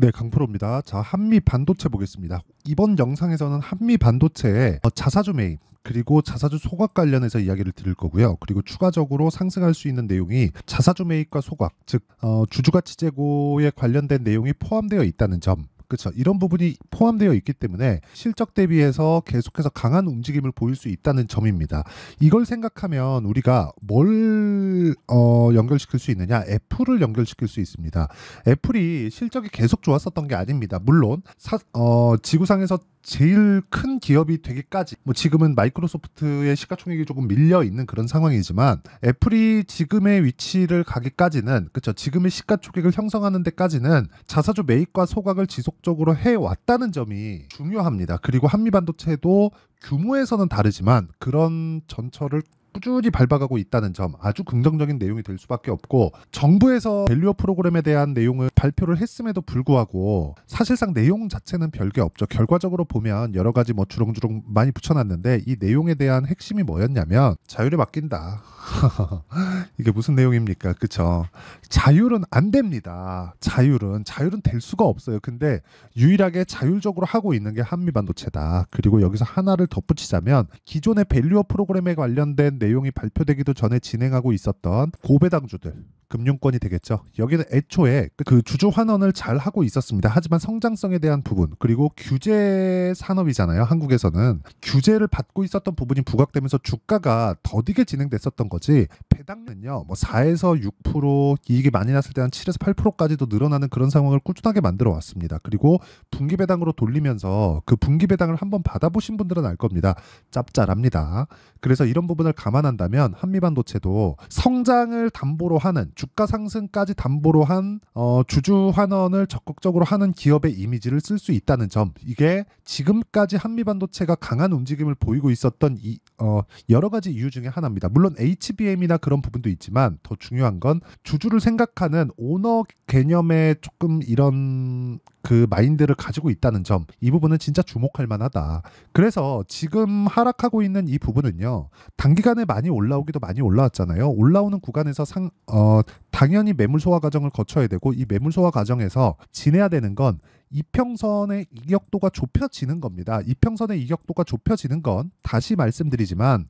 네, 강프로입니다. 자, 한미 반도체 보겠습니다. 이번 영상에서는 한미 반도체의 자사주 매입 그리고 자사주 소각 관련해서 이야기를 드릴 거고요. 그리고 추가적으로 상승할 수 있는 내용이 자사주 매입과 소각, 즉 주주가치 제고에 관련된 내용이 포함되어 있다는 점. 그렇죠. 이런 부분이 포함되어 있기 때문에 실적 대비해서 계속해서 강한 움직임을 보일 수 있다는 점입니다. 이걸 생각하면 우리가 뭘 연결시킬 수 있느냐? 애플을 연결시킬 수 있습니다. 애플이 실적이 계속 좋았었던 게 아닙니다. 물론 지구상에서 제일 큰 기업이 되기까지 뭐 지금은 마이크로소프트의 시가총액이 조금 밀려 있는 그런 상황이지만 애플이 지금의 위치를 가기까지는 그렇죠. 지금의 시가총액을 형성하는 데까지는 자사주 매입과 소각을 지속적으로 해왔다는 점이 중요합니다. 그리고 한미반도체도 규모에서는 다르지만 그런 전철을 꾸준히 밟아가고 있다는 점 아주 긍정적인 내용이 될 수밖에 없고, 정부에서 밸류업 프로그램에 대한 내용을 발표를 했음에도 불구하고 사실상 내용 자체는 별게 없죠. 결과적으로 보면 여러 가지 뭐 주렁주렁 많이 붙여놨는데 이 내용에 대한 핵심이 뭐였냐면 자율에 맡긴다. 이게 무슨 내용입니까? 그쵸? 자율은 안 됩니다. 자율은 될 수가 없어요. 근데 유일하게 자율적으로 하고 있는 게 한미반도체다. 그리고 여기서 하나를 덧붙이자면 기존의 밸류업 프로그램에 관련된 내용이 발표되기도 전에 진행하고 있었던 고배당주들, 금융권이 되겠죠. 여기는 애초에 그 주주 환원을 잘 하고 있었습니다. 하지만 성장성에 대한 부분, 그리고 규제 산업이잖아요. 한국에서는 규제를 받고 있었던 부분이 부각되면서 주가가 더디게 진행됐었던 거지, 배당은요 뭐 4에서 6%, 이익이 많이 났을 때 한 7에서 8%까지도 늘어나는 그런 상황을 꾸준하게 만들어 왔습니다. 그리고 분기 배당으로 돌리면서 그 분기 배당을 한번 받아보신 분들은 알 겁니다. 짭짤합니다. 그래서 이런 부분을 감안한다면 한미반도체도 성장을 담보로 하는, 주가 상승까지 담보로 한 주주 환원을 적극적으로 하는 기업의 이미지를 쓸 수 있다는 점, 이게 지금까지 한미반도체가 강한 움직임을 보이고 있었던 여러 가지 이유 중에 하나입니다. 물론 HBM이나 그런 부분도 있지만 더 중요한 건 주주를 생각하는 오너 개념의 조금 이런 그 마인드를 가지고 있다는 점, 이 부분은 진짜 주목할 만하다. 그래서 지금 하락하고 있는 이 부분은요, 단기간에 많이 올라오기도 많이 올라왔잖아요. 올라오는 구간에서 당연히 매물 소화 과정을 거쳐야 되고, 이 매물 소화 과정에서 지내야 되는 건 이평선의 이격도가 좁혀지는 겁니다. 이평선의 이격도가 좁혀지는 건 다시 말씀드리지만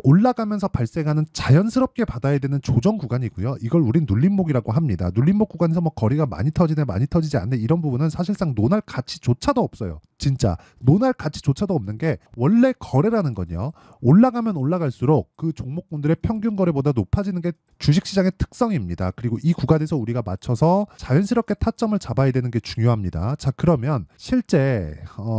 올라가면서 발생하는 자연스럽게 받아야 되는 조정 구간이고요. 이걸 우린 눌림목이라고 합니다. 눌림목 구간에서 뭐 거리가 많이 터지네 많이 터지지 않네 이런 부분은 사실상 논할 가치조차도 없어요. 진짜 논할 가치조차도 없는 게, 원래 거래라는 건요, 올라가면 올라갈수록 그 종목군들의 평균 거래보다 높아지는 게 주식시장의 특성입니다. 그리고 이 구간에서 우리가 맞춰서 자연스럽게 타점을 잡아야 되는 게 중요합니다. 자, 그러면 실제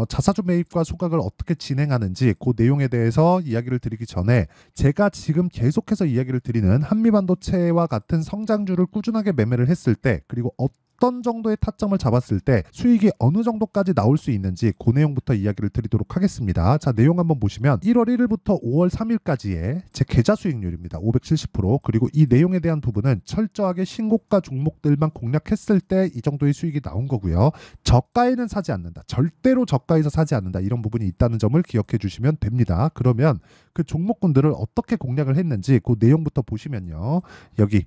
자사주 매입과 소각을 어떻게 진행하는지 그 내용에 대해서 이야기를 드리기 전에, 제가 지금 계속해서 이야기를 드리는 한미반도체와 같은 성장주를 꾸준하게 매매를 했을 때, 그리고 어떤 정도의 타점을 잡았을 때 수익이 어느 정도까지 나올 수 있는지 그 내용부터 이야기를 드리도록 하겠습니다. 자, 내용 한번 보시면 1월 1일부터 5월 3일까지의 제 계좌 수익률입니다. 570%. 그리고 이 내용에 대한 부분은 철저하게 신고가 종목들만 공략했을 때 이 정도의 수익이 나온 거고요. 저가에는 사지 않는다. 절대로 저가에서 사지 않는다. 이런 부분이 있다는 점을 기억해 주시면 됩니다. 그러면 그 종목군들을 어떻게 공략을 했는지 그 내용부터 보시면요. 여기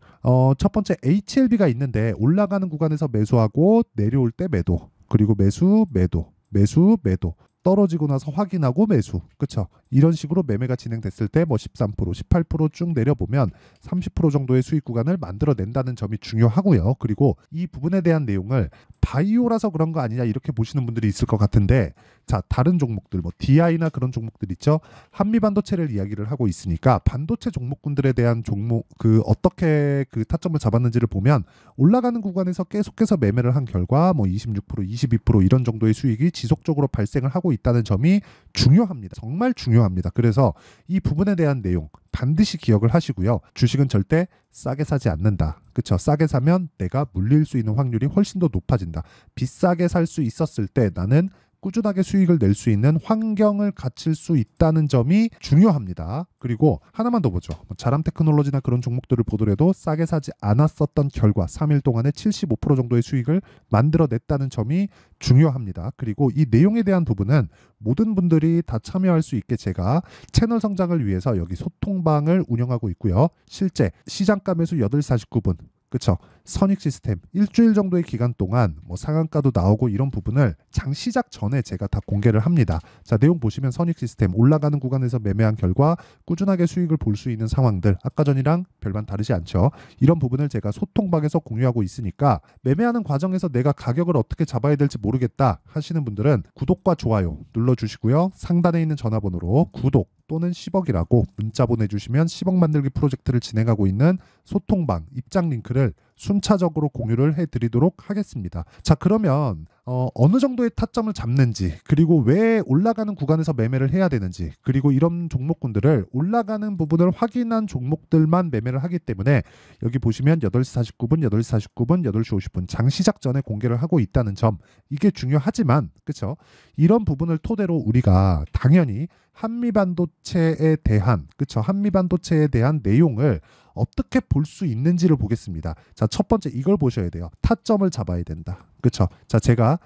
첫 번째 HLB가 있는데, 올라가는 구간에서 매수하고 내려올 때 매도, 그리고 매수 매도, 매수 매도, 떨어지고 나서 확인하고 매수. 그쵸? 이런 식으로 매매가 진행됐을 때 뭐 13%, 18% 쭉 내려보면 30% 정도의 수익 구간을 만들어낸다는 점이 중요하고요. 그리고 이 부분에 대한 내용을 바이오라서 그런 거 아니냐 이렇게 보시는 분들이 있을 것 같은데, 자, 다른 종목들 뭐 DI나 그런 종목들 있죠. 한미반도체를 이야기를 하고 있으니까 반도체 종목군들에 대한 종목 어떻게 그 타점을 잡았는지를 보면, 올라가는 구간에서 계속해서 매매를 한 결과 뭐 26%, 22% 이런 정도의 수익이 지속적으로 발생을 하고 있다는 점이 중요합니다. 정말 중요합니다. 그래서 이 부분에 대한 내용 반드시 기억을 하시고요. 주식은 절대 싸게 사지 않는다. 그쵸? 싸게 사면 내가 물릴 수 있는 확률이 훨씬 더 높아진다. 비싸게 살 수 있었을 때 나는 꾸준하게 수익을 낼 수 있는 환경을 갖출 수 있다는 점이 중요합니다. 그리고 하나만 더 보죠. 자람 테크놀로지나 그런 종목들을 보더라도 싸게 사지 않았었던 결과 3일 동안에 75% 정도의 수익을 만들어냈다는 점이 중요합니다. 그리고 이 내용에 대한 부분은 모든 분들이 다 참여할 수 있게 제가 채널 성장을 위해서 여기 소통방을 운영하고 있고요. 실제 시장가 매수 8시 49분 그쵸? 선익 시스템 일주일 정도의 기간 동안 뭐 상한가도 나오고 이런 부분을 장 시작 전에 제가 다 공개를 합니다. 자, 내용 보시면 선익 시스템 올라가는 구간에서 매매한 결과 꾸준하게 수익을 볼 수 있는 상황들 아까 전이랑 별반 다르지 않죠. 이런 부분을 제가 소통방에서 공유하고 있으니까 매매하는 과정에서 내가 가격을 어떻게 잡아야 될지 모르겠다 하시는 분들은 구독과 좋아요 눌러주시고요. 상단에 있는 전화번호로 구독 또는 10억이라고 문자 보내주시면 10억 만들기 프로젝트를 진행하고 있는 소통방 입장 링크를 순차적으로 공유를 해드리도록 하겠습니다. 자, 그러면 어느 정도의 타점을 잡는지, 그리고 왜 올라가는 구간에서 매매를 해야 되는지, 그리고 이런 종목군들을 올라가는 부분을 확인한 종목들만 매매를 하기 때문에 여기 보시면 8시 49분, 8시 49분, 8시 50분 장 시작 전에 공개를 하고 있다는 점, 이게 중요하지만 그렇죠? 이런 부분을 토대로 우리가 당연히 한미반도체에 대한 그렇죠? 한미반도체에 대한 내용을 어떻게 볼 수 있는지를 보겠습니다. 자, 첫 번째 이걸 보셔야 돼요. 타점을 잡아야 된다. 그렇죠? 자, 제가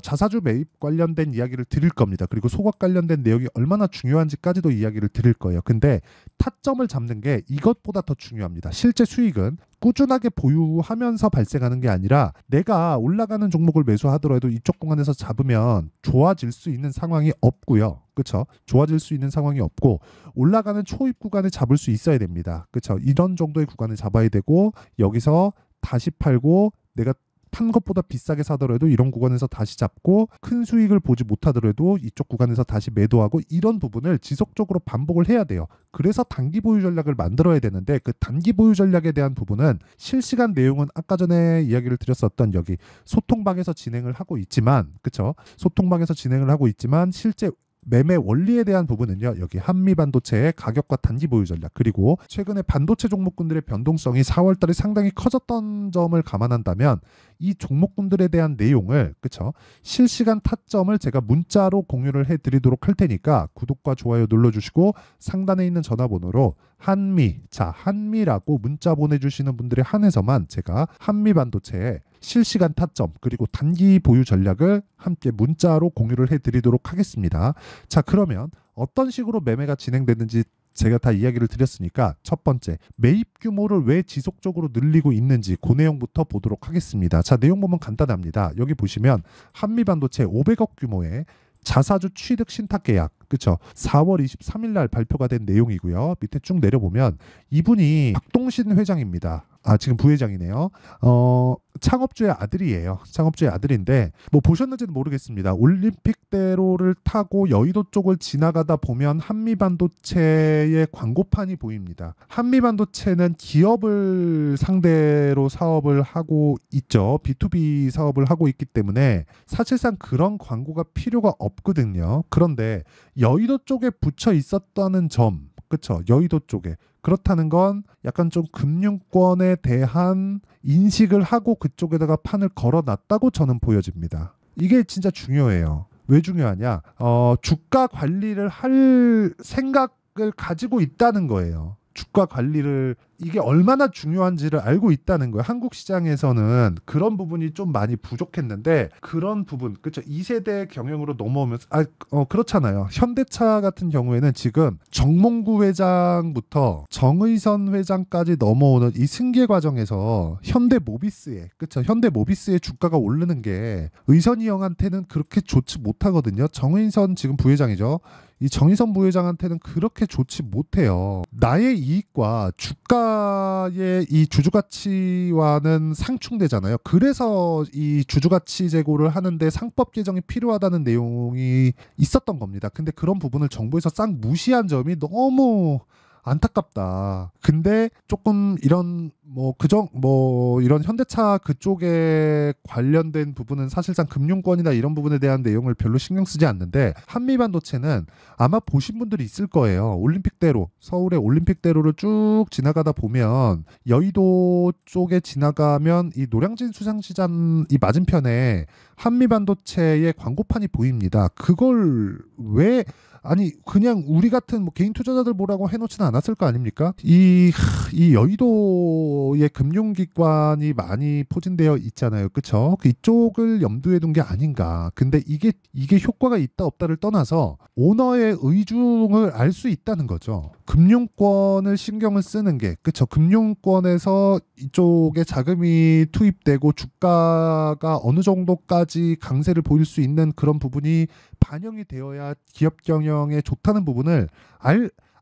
자사주 매입 관련된 이야기를 드릴 겁니다. 그리고 소각 관련된 내용이 얼마나 중요한지까지도 이야기를 드릴 거예요. 근데 타점을 잡는 게 이것보다 더 중요합니다. 실제 수익은 꾸준하게 보유하면서 발생하는 게 아니라 내가 올라가는 종목을 매수하더라도 이쪽 구간에서 잡으면 좋아질 수 있는 상황이 없고요. 그렇죠? 좋아질 수 있는 상황이 없고 올라가는 초입 구간에 잡을 수 있어야 됩니다. 그렇죠? 이런 정도의 구간을 잡아야 되고 여기서 다시 팔고 내가 판 것보다 비싸게 사더라도 이런 구간에서 다시 잡고 큰 수익을 보지 못하더라도 이쪽 구간에서 다시 매도하고 이런 부분을 지속적으로 반복을 해야 돼요. 그래서 단기 보유 전략을 만들어야 되는데 그 단기 보유 전략에 대한 부분은 실시간 내용은 아까 전에 이야기를 드렸었던 여기 소통방에서 진행을 하고 있지만 그쵸? 소통방에서 진행을 하고 있지만 실제 매매 원리에 대한 부분은요. 여기 한미반도체의 가격과 단기 보유 전략 그리고 최근에 반도체 종목군들의 변동성이 4월 달에 상당히 커졌던 점을 감안한다면 이 종목군들에 대한 내용을 그쵸? 실시간 타점을 제가 문자로 공유를 해드리도록 할 테니까 구독과 좋아요 눌러주시고 상단에 있는 전화번호로 한미라고 문자 보내주시는 분들에 한해서만 제가 한미반도체에 실시간 타점 그리고 단기 보유 전략을 함께 문자로 공유를 해드리도록 하겠습니다. 자, 그러면 어떤 식으로 매매가 진행되는지 제가 다 이야기를 드렸으니까 첫 번째 매입 규모를 왜 지속적으로 늘리고 있는지 그 내용부터 보도록 하겠습니다. 자, 내용 보면 간단합니다. 여기 보시면 한미반도체 500억 규모의 자사주 취득 신탁 계약 그쵸? 4월 23일 날 발표가 된 내용이고요. 밑에 쭉 내려보면 이분이 박동신 회장입니다. 아, 지금 부회장이네요. 창업주의 아들이에요. 창업주의 아들인데 뭐 보셨는지는 모르겠습니다. 올림픽대로를 타고 여의도 쪽을 지나가다 보면 한미반도체의 광고판이 보입니다. 한미반도체는 기업을 상대로 사업을 하고 있죠. B2B 사업을 하고 있기 때문에 사실상 그런 광고가 필요가 없거든요. 그런데 여의도 쪽에 붙여 있었다는 점, 그쵸? 여의도 쪽에. 그렇다는 건 약간 좀 금융권에 대한 인식을 하고 그쪽에다가 판을 걸어놨다고 저는 보여집니다. 이게 진짜 중요해요. 왜 중요하냐? 주가 관리를 할 생각을 가지고 있다는 거예요. 주가 관리를 이게 얼마나 중요한지를 알고 있다는 거예요. 한국 시장에서는 그런 부분이 좀 많이 부족했는데 그런 부분, 그렇죠? 2세대 경영으로 넘어오면서 그렇잖아요. 현대차 같은 경우에는 지금 정몽구 회장부터 정의선 회장까지 넘어오는 이 승계 과정에서 현대모비스의 그렇죠? 현대모비스의 주가가 오르는 게 의선이 형한테는 그렇게 좋지 못하거든요. 정의선 지금 부회장이죠. 이 정의선 부회장한테는 그렇게 좋지 못해요. 나의 이익과 주가의 이 주주가치와는 상충되잖아요. 그래서 이 주주가치 제고를 하는데 상법 개정이 필요하다는 내용이 있었던 겁니다. 근데 그런 부분을 정부에서 싹 무시한 점이 너무 안타깝다. 근데 조금 이런 이런 현대차 그쪽에 관련된 부분은 사실상 금융권이나 이런 부분에 대한 내용을 별로 신경 쓰지 않는데 한미반도체는 아마 보신 분들이 있을 거예요. 올림픽대로, 서울의 올림픽대로를 쭉 지나가다 보면 여의도 쪽에 지나가면 이 노량진 수산시장 이 맞은편에 한미반도체의 광고판이 보입니다. 그걸 왜 아니 그냥 우리 같은 뭐 개인 투자자들 보라고 해놓지는 않았을 거 아닙니까? 이 여의도의 금융기관이 많이 포진되어 있잖아요, 그렇죠? 이쪽을 염두에 둔 게 아닌가. 근데 이게 효과가 있다 없다를 떠나서 오너의 의중을 알 수 있다는 거죠. 금융권을 신경을 쓰는 게, 그렇죠? 금융권에서 이쪽에 자금이 투입되고 주가가 어느 정도까지 강세를 보일 수 있는 그런 부분이 반영이 되어야 기업 경영에 좋다는 부분을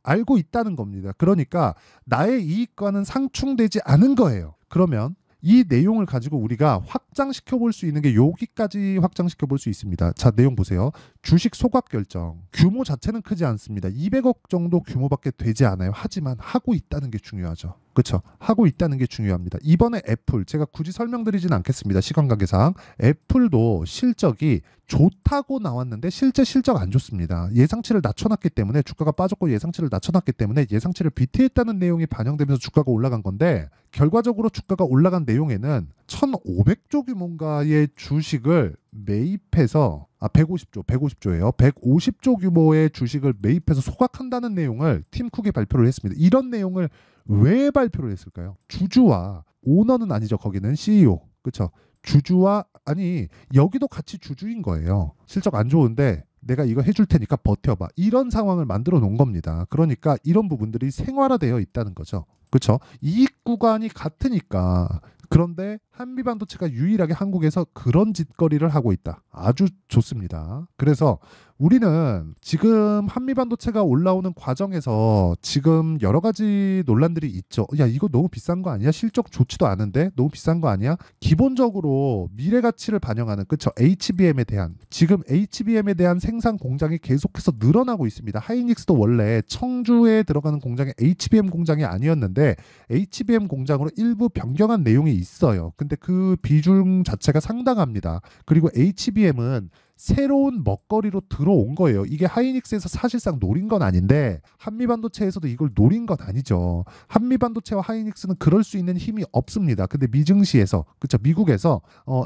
알고 있다는 겁니다. 그러니까 나의 이익과는 상충되지 않은 거예요. 그러면 이 내용을 가지고 우리가 확장시켜 볼 수 있는 게 여기까지 확장시켜 볼 수 있습니다. 자, 내용 보세요. 주식 소각 결정. 규모 자체는 크지 않습니다. 200억 정도 규모밖에 되지 않아요. 하지만 하고 있다는 게 중요하죠. 그렇죠? 하고 있다는 게 중요합니다. 이번에 애플, 제가 굳이 설명드리진 않겠습니다. 시간 관계상. 애플도 실적이 좋다고 나왔는데 실제 실적 안 좋습니다. 예상치를 낮춰놨기 때문에 주가가 빠졌고 예상치를 낮춰놨기 때문에 예상치를 비트했다는 내용이 반영되면서 주가가 올라간 건데 결과적으로 주가가 올라간 내용에는 1,500조 규모가의 주식을 매입해서 150조예요. 150조 규모의 주식을 매입해서 소각한다는 내용을 팀 쿡이 발표를 했습니다. 이런 내용을 왜 발표를 했을까요? 주주와 오너는 아니죠. 거기는 CEO. 그렇죠? 주주와 아니 여기도 같이 주주인 거예요. 실적 안 좋은데 내가 이거 해줄 테니까 버텨봐. 이런 상황을 만들어 놓은 겁니다. 그러니까 이런 부분들이 생활화되어 있다는 거죠. 그렇죠? 이익 구간이 같으니까. 그런데 한미반도체가 유일하게 한국에서 그런 짓거리를 하고 있다. 아주 좋습니다. 그래서 우리는 지금 한미반도체가 올라오는 과정에서 지금 여러 가지 논란들이 있죠. 야, 이거 너무 비싼 거 아니야? 실적 좋지도 않은데 너무 비싼 거 아니야? 기본적으로 미래 가치를 반영하는, 그렇죠? HBM에 대한, 지금 HBM에 대한 생산 공장이 계속해서 늘어나고 있습니다. 하이닉스도 원래 청주에 들어가는 공장이 HBM 공장이 아니었는데 HBM 공장으로 일부 변경한 내용이 있어요. 근데 그 비중 자체가 상당합니다. 그리고 HBM은 새로운 먹거리로 들어온 거예요. 이게 하이닉스에서 사실상 노린 건 아닌데 한미반도체에서도 이걸 노린 건 아니죠. 한미반도체와 하이닉스는 그럴 수 있는 힘이 없습니다. 근데 미증시에서, 그렇죠, 미국에서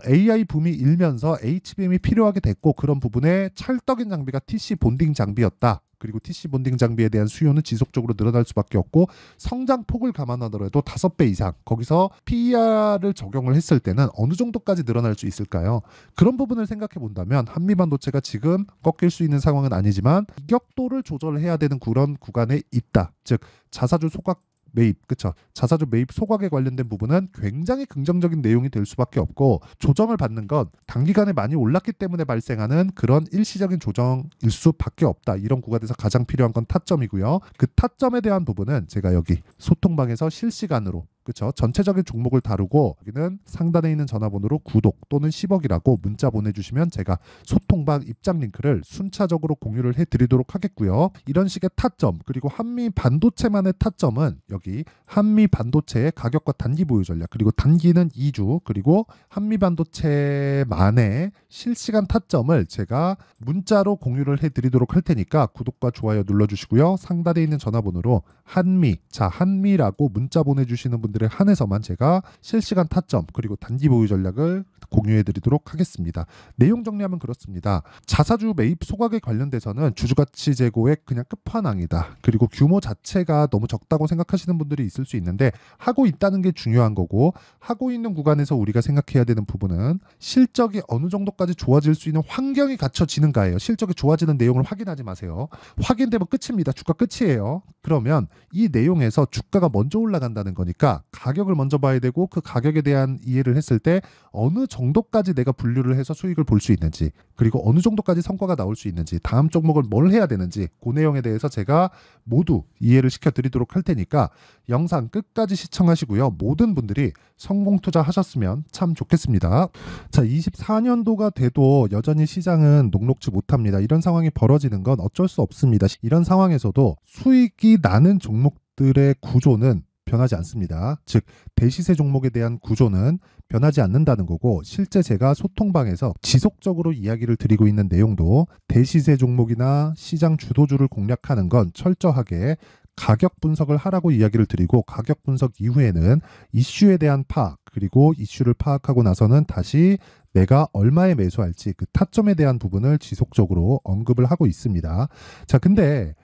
AI 붐이 일면서 HBM이 필요하게 됐고 그런 부분에 찰떡인 장비가 TC 본딩 장비였다. 그리고 TC 본딩 장비에 대한 수요는 지속적으로 늘어날 수밖에 없고 성장폭을 감안하더라도 5배 이상, 거기서 PER을 적용을 했을 때는 어느 정도까지 늘어날 수 있을까요? 그런 부분을 생각해 본다면 한미반도체가 지금 꺾일 수 있는 상황은 아니지만 가격도를 조절해야 되는 그런 구간에 있다. 즉 자사주 소각 매입, 그쵸? 자사주 매입 소각에 관련된 부분은 굉장히 긍정적인 내용이 될 수밖에 없고 조정을 받는 건 단기간에 많이 올랐기 때문에 발생하는 그런 일시적인 조정일 수밖에 없다. 이런 구간에서 가장 필요한 건 타점이고요. 그 타점에 대한 부분은 제가 여기 소통방에서 실시간으로, 그렇죠, 전체적인 종목을 다루고 여기는 상단에 있는 전화번호로 구독 또는 10억이라고 문자 보내주시면 제가 소통방 입장 링크를 순차적으로 공유를 해드리도록 하겠고요. 이런 식의 타점, 그리고 한미 반도체만의 타점은 여기 한미 반도체의 가격과 단기 보유 전략, 그리고 단기는 2주, 그리고 한미 반도체만의 실시간 타점을 제가 문자로 공유를 해드리도록 할 테니까 구독과 좋아요 눌러주시고요. 상단에 있는 전화번호로 한미라고 문자 보내주시는 분들에 한해서만 제가 실시간 타점 그리고 단기 보유 전략을 공유해드리도록 하겠습니다. 내용 정리하면 그렇습니다. 자사주 매입 소각에 관련돼서는 주주가치 제고의 그냥 끝판왕이다. 그리고 규모 자체가 너무 적다고 생각하시는 분들이 있을 수 있는데 하고 있다는 게 중요한 거고, 하고 있는 구간에서 우리가 생각해야 되는 부분은 실적이 어느 정도까지 좋아질 수 있는 환경이 갖춰지는가예요. 실적이 좋아지는 내용을 확인하지 마세요. 확인되면 끝입니다. 주가 끝이에요. 그러면 이 내용에서 주가가 먼저 올라간다는 거니까 가격을 먼저 봐야 되고, 그 가격에 대한 이해를 했을 때 어느 정도까지 내가 분류를 해서 수익을 볼 수 있는지, 그리고 어느 정도까지 성과가 나올 수 있는지, 다음 종목을 뭘 해야 되는지, 그 내용에 대해서 제가 모두 이해를 시켜드리도록 할 테니까 영상 끝까지 시청하시고요. 모든 분들이 성공 투자하셨으면 참 좋겠습니다. 자, 24년도가 돼도 여전히 시장은 녹록지 못합니다. 이런 상황이 벌어지는 건 어쩔 수 없습니다. 이런 상황에서도 수익이 나는 종목들의 구조는 변하지 않습니다. 즉 대시세 종목에 대한 구조는 변하지 않는다는 거고, 실제 제가 소통방에서 지속적으로 이야기를 드리고 있는 내용도 대시세 종목이나 시장 주도주를 공략하는 건 철저하게 가격 분석을 하라고 이야기를 드리고, 가격 분석 이후에는 이슈에 대한 파악, 그리고 이슈를 파악하고 나서는 다시 내가 얼마에 매수할지 그 타점에 대한 부분을 지속적으로 언급을 하고 있습니다. 자, 근데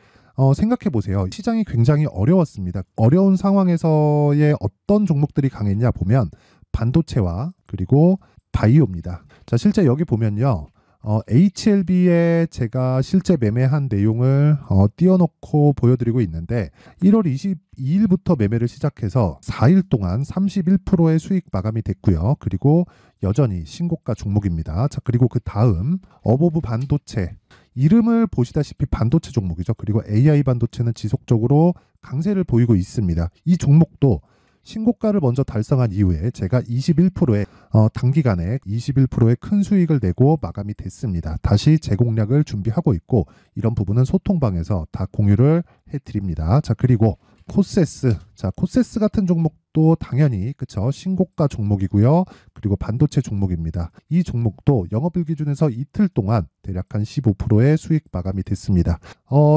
생각해 보세요. 시장이 굉장히 어려웠습니다. 어려운 상황에서의 어떤 종목들이 강했냐 보면 반도체와 그리고 바이오입니다. 자, 실제 여기 보면요. HLB에 제가 실제 매매한 내용을 띄워놓고 보여드리고 있는데 1월 22일부터 매매를 시작해서 4일 동안 31%의 수익 마감이 됐고요. 그리고 여전히 신고가 종목입니다. 자, 그리고 그 다음 어보브 반도체, 이름을 보시다시피 반도체 종목이죠. 그리고 AI 반도체는 지속적으로 강세를 보이고 있습니다. 이 종목도 신고가를 먼저 달성한 이후에 제가 21%의 단기간에 21%의 큰 수익을 내고 마감이 됐습니다. 다시 재공략을 준비하고 있고 이런 부분은 소통방에서 다 공유를 해드립니다. 자, 그리고 코세스, 자, 코세스 같은 종목도 당연히 그쵸, 신고가 종목이고요. 그리고 반도체 종목입니다. 이 종목도 영업일 기준에서 이틀 동안 대략 한 15%의 수익 마감이 됐습니다.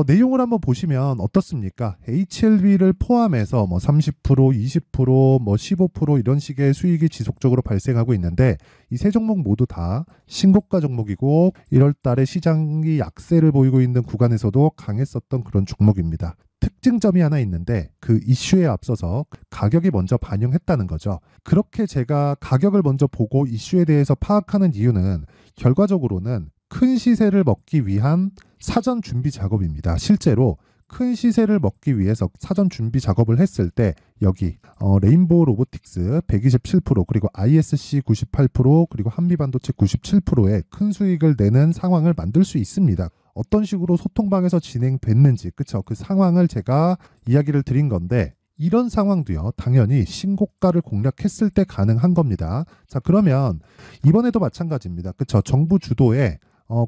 내용을 한번 보시면 어떻습니까? HLB를 포함해서 뭐 30%, 20%, 뭐 15% 이런 식의 수익이 지속적으로 발생하고 있는데 이 세 종목 모두 다 신고가 종목이고 1월 달에 시장이 약세를 보이고 있는 구간에서도 강했었던 그런 종목입니다. 특징점이 하나 있는데 그 이슈에 앞서서 가격이 먼저 반영했다는 거죠. 그렇게 제가 가격을 먼저 보고 이슈에 대해서 파악하는 이유는 결과적으로는 큰 시세를 먹기 위한 사전 준비 작업입니다. 실제로 큰 시세를 먹기 위해서 사전 준비 작업을 했을 때 여기 레인보우 로보틱스 127% 그리고 ISC 98% 그리고 한미반도체 97%의 큰 수익을 내는 상황을 만들 수 있습니다. 어떤 식으로 소통방에서 진행됐는지 그쵸, 그 상황을 제가 이야기를 드린 건데 이런 상황도요 당연히 신고가를 공략했을 때 가능한 겁니다. 자, 그러면 이번에도 마찬가지입니다. 그쵸, 정부 주도의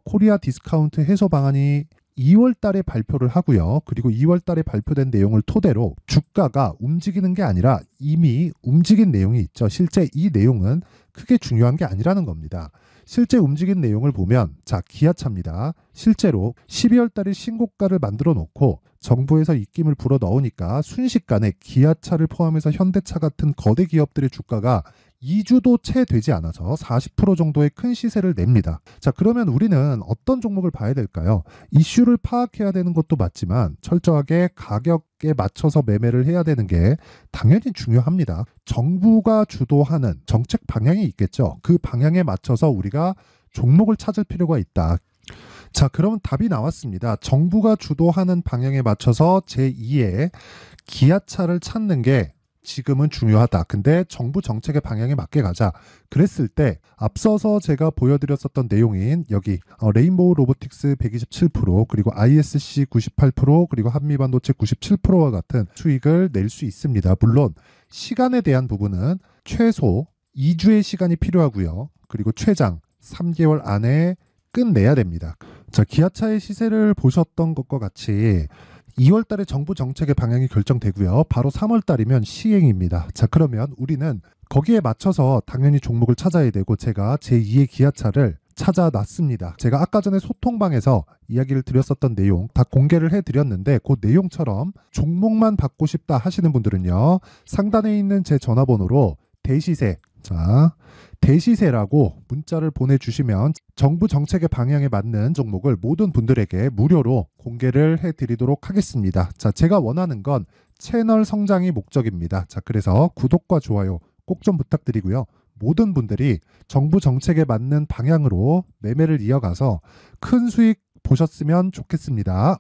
코리아 디스카운트 해소 방안이 2월 달에 발표를 하고요. 그리고 2월 달에 발표된 내용을 토대로 주가가 움직이는 게 아니라 이미 움직인 내용이 있죠. 실제 이 내용은 크게 중요한 게 아니라는 겁니다. 실제 움직인 내용을 보면 자, 기아차입니다. 실제로 12월 달에 신고가를 만들어 놓고 정부에서 입김을 불어 넣으니까 순식간에 기아차를 포함해서 현대차 같은 거대 기업들의 주가가 2주도 채 되지 않아서 40% 정도의 큰 시세를 냅니다. 자, 그러면 우리는 어떤 종목을 봐야 될까요? 이슈를 파악해야 되는 것도 맞지만 철저하게 가격에 맞춰서 매매를 해야 되는 게 당연히 중요합니다. 정부가 주도하는 정책 방향이 있겠죠. 그 방향에 맞춰서 우리가 종목을 찾을 필요가 있다. 자, 그러면 답이 나왔습니다. 정부가 주도하는 방향에 맞춰서 제2의 기아차를 찾는 게 지금은 중요하다. 근데 정부 정책의 방향에 맞게 가자. 그랬을 때 앞서서 제가 보여드렸었던 내용인 여기 레인보우 로보틱스 127% 그리고 ISC 98% 그리고 한미반도체 97%와 같은 수익을 낼 수 있습니다. 물론 시간에 대한 부분은 최소 2주의 시간이 필요하고요. 그리고 최장 3개월 안에 끝내야 됩니다. 자, 기아차의 시세를 보셨던 것과 같이 2월 달에 정부 정책의 방향이 결정되고요. 바로 3월 달이면 시행입니다. 자, 그러면 우리는 거기에 맞춰서 당연히 종목을 찾아야 되고 제가 제2의 기아차를 찾아놨습니다. 제가 아까 전에 소통방에서 이야기를 드렸었던 내용 다 공개를 해드렸는데 그 내용처럼 종목만 받고 싶다 하시는 분들은요. 상단에 있는 제 전화번호로 대시세, 자, 대시세라고 문자를 보내주시면 정부 정책의 방향에 맞는 종목을 모든 분들에게 무료로 공개를 해드리도록 하겠습니다. 자, 제가 원하는 건 채널 성장이 목적입니다. 자, 그래서 구독과 좋아요 꼭 좀 부탁드리고요. 모든 분들이 정부 정책에 맞는 방향으로 매매를 이어가서 큰 수익 보셨으면 좋겠습니다.